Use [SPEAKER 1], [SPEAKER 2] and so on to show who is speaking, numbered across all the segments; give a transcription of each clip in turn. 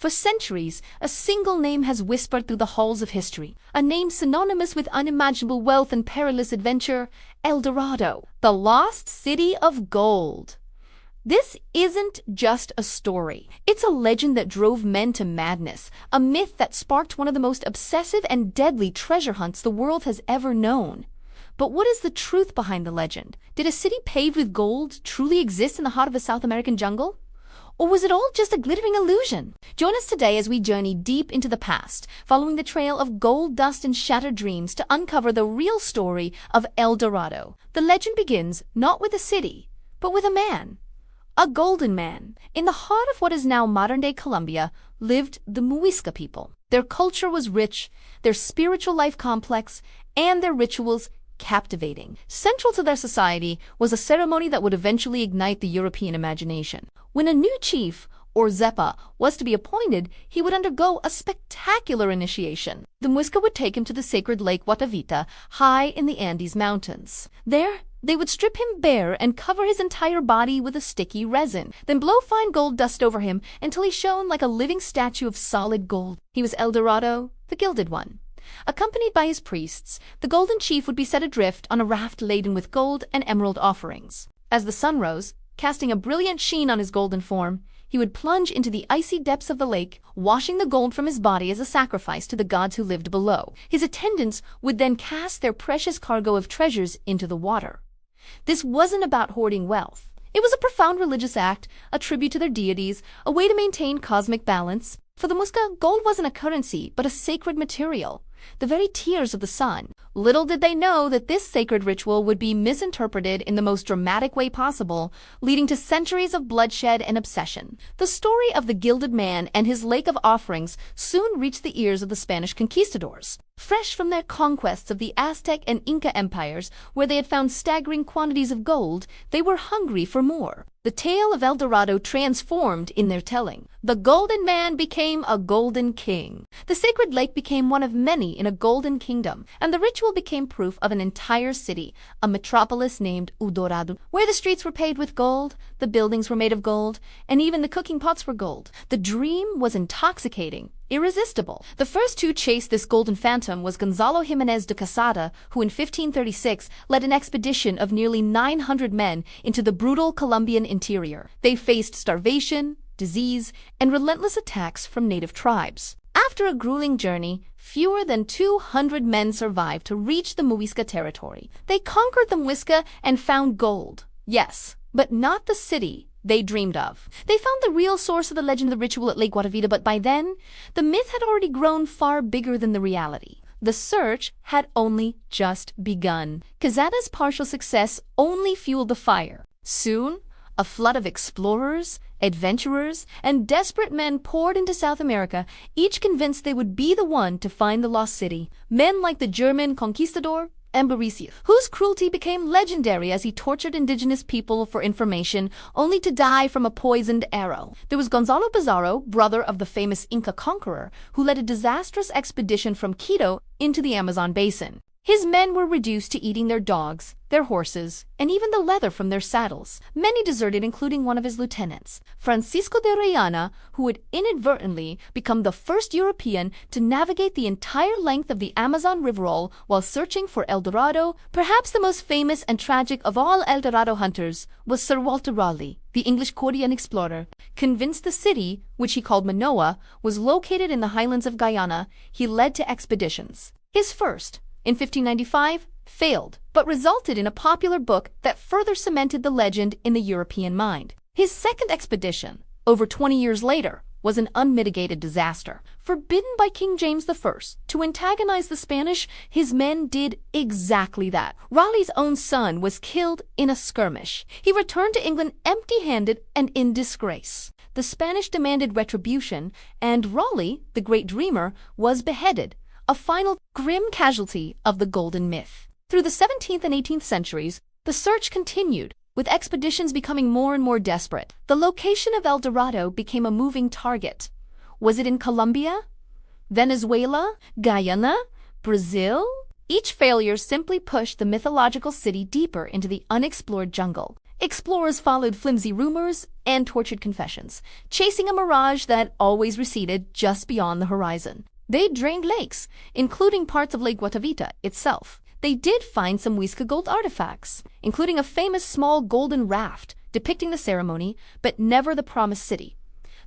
[SPEAKER 1] For centuries, a single name has whispered through the halls of history, a name synonymous with unimaginable wealth and perilous adventure: El Dorado, the lost city of gold. This isn't just a story. It's a legend that drove men to madness, a myth that sparked one of the most obsessive and deadly treasure hunts the world has ever known. But what is the truth behind the legend? Did a city paved with gold truly exist in the heart of a South American jungle? Or was it all just a glittering illusion? Join us today as we journey deep into the past, following the trail of gold dust and shattered dreams to uncover the real story of El Dorado. The legend begins not with a city, but with a man. A golden man. In the heart of what is now modern-day Colombia lived the Muisca people. Their culture was rich, their spiritual life complex, and their rituals captivating. Central to their society was a ceremony that would eventually ignite the European imagination. When a new chief, or Zepa, was to be appointed, he would undergo a spectacular initiation. The Muisca would take him to the sacred lake Guatavita, high in the Andes Mountains. There, they would strip him bare and cover his entire body with a sticky resin, then blow fine gold dust over him until he shone like a living statue of solid gold. He was El Dorado, the Gilded One. Accompanied by his priests, the Golden Chief would be set adrift on a raft laden with gold and emerald offerings. As the sun rose, casting a brilliant sheen on his golden form, he would plunge into the icy depths of the lake, washing the gold from his body as a sacrifice to the gods who lived below. His attendants would then cast their precious cargo of treasures into the water. This wasn't about hoarding wealth. It was a profound religious act, a tribute to their deities, a way to maintain cosmic balance. For the Muisca, gold wasn't a currency, but a sacred material, the very tears of the sun. Little did they know that this sacred ritual would be misinterpreted in the most dramatic way possible, leading to centuries of bloodshed and obsession. The story of the Gilded Man and his lake of offerings soon reached the ears of the Spanish conquistadors. Fresh from their conquests of the Aztec and Inca empires, where they had found staggering quantities of gold, they were hungry for more. The tale of El Dorado transformed in their telling. The Golden Man became a Golden King. The sacred lake became one of many in a golden kingdom, and the ritual became proof of an entire city, a metropolis named Dorado, where the streets were paved with gold, the buildings were made of gold, and even the cooking pots were gold. The dream was intoxicating, irresistible. The first to chase this golden phantom was Gonzalo Jimenez de Quesada, who in 1536 led an expedition of nearly 900 men into the brutal Colombian interior. They faced starvation, disease, and relentless attacks from native tribes. After a grueling journey, fewer than 200 men survived to reach the Muisca territory. They conquered the Muisca and found gold. Yes, but not the city they dreamed of. They found the real source of the legend of the ritual at Lake Guatavita, but by then, the myth had already grown far bigger than the reality. The search had only just begun. Quesada's partial success only fueled the fire. Soon, a flood of explorers, adventurers, and desperate men poured into South America, each convinced they would be the one to find the lost city. Men like the German conquistador Ambrosius, whose cruelty became legendary as he tortured indigenous people for information, only to die from a poisoned arrow. There was Gonzalo Pizarro, brother of the famous Inca conqueror, who led a disastrous expedition from Quito into the Amazon basin. His men were reduced to eating their dogs, their horses, and even the leather from their saddles. Many deserted, including one of his lieutenants, Francisco de Orellana, who would inadvertently become the first European to navigate the entire length of the Amazon riverroll while searching for El Dorado. Perhaps the most famous and tragic of all El Dorado hunters was Sir Walter Raleigh, the English courtier and explorer. Convinced the city, which he called Manoa, was located in the highlands of Guyana, he led to expeditions. His first, in 1595, failed, but resulted in a popular book that further cemented the legend in the European mind. His second expedition, over 20 years later, was an unmitigated disaster. Forbidden by King James I to antagonize the Spanish, his men did exactly that. Raleigh's own son was killed in a skirmish. He returned to England empty-handed and in disgrace. The Spanish demanded retribution, and Raleigh, the great dreamer, was beheaded, a final grim casualty of the golden myth. Through the 17th and 18th centuries, the search continued, with expeditions becoming more and more desperate. The location of El Dorado became a moving target. Was it in Colombia, Venezuela, Guyana, Brazil? Each failure simply pushed the mythological city deeper into the unexplored jungle. Explorers followed flimsy rumors and tortured confessions, chasing a mirage that always receded just beyond the horizon. They drained lakes, including parts of Lake Guatavita itself. They did find some Muisca gold artifacts, including a famous small golden raft depicting the ceremony, but never the promised city.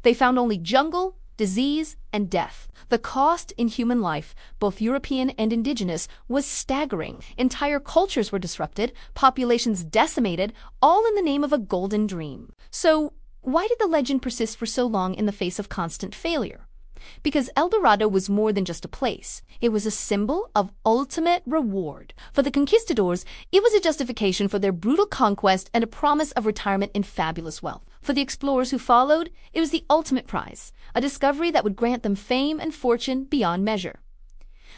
[SPEAKER 1] They found only jungle, disease, and death. The cost in human life, both European and indigenous, was staggering. Entire cultures were disrupted, populations decimated, all in the name of a golden dream. So, why did the legend persist for so long in the face of constant failure? Because El Dorado was more than just a place. It was a symbol of ultimate reward. For the conquistadors, it was a justification for their brutal conquest and a promise of retirement in fabulous wealth. For the explorers who followed, it was the ultimate prize, a discovery that would grant them fame and fortune beyond measure.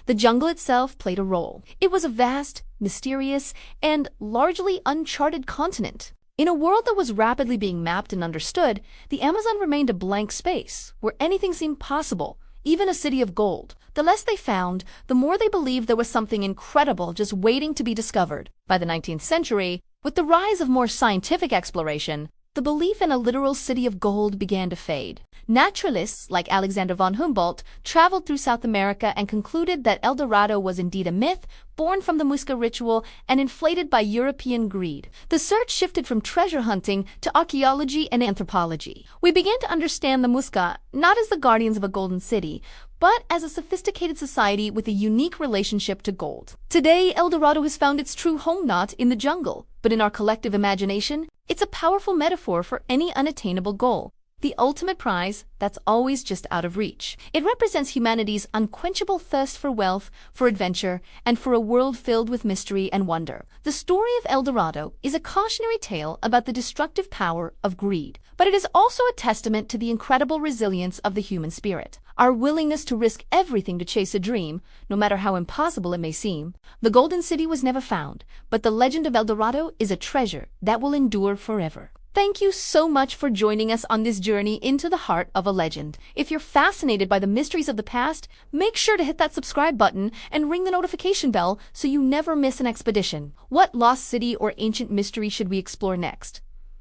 [SPEAKER 1] The jungle itself played a role. It was a vast, mysterious, and largely uncharted continent. In a world that was rapidly being mapped and understood, the Amazon remained a blank space, where anything seemed possible, even a city of gold. The less they found, the more they believed there was something incredible just waiting to be discovered. By the 19th century, with the rise of more scientific exploration, the belief in a literal city of gold began to fade. Naturalists like Alexander von Humboldt traveled through South America and concluded that El Dorado was indeed a myth, born from the Muisca ritual and inflated by European greed. The search shifted from treasure hunting to archaeology and anthropology. We began to understand the Muisca not as the guardians of a golden city, but as a sophisticated society with a unique relationship to gold. Today, El Dorado has found its true home not in the jungle, but in our collective imagination. It's a powerful metaphor for any unattainable goal, the ultimate prize that's always just out of reach. It represents humanity's unquenchable thirst for wealth, for adventure, and for a world filled with mystery and wonder. The story of El Dorado is a cautionary tale about the destructive power of greed, but it is also a testament to the incredible resilience of the human spirit, our willingness to risk everything to chase a dream, no matter how impossible it may seem. The Golden City was never found, but the legend of El Dorado is a treasure that will endure forever. Thank you so much for joining us on this journey into the heart of a legend. If you're fascinated by the mysteries of the past, make sure to hit that subscribe button and ring the notification bell so you never miss an expedition. What lost city or ancient mystery should we explore next?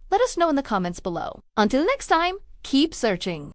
[SPEAKER 1] Let us know in the comments below. Until next time, keep searching.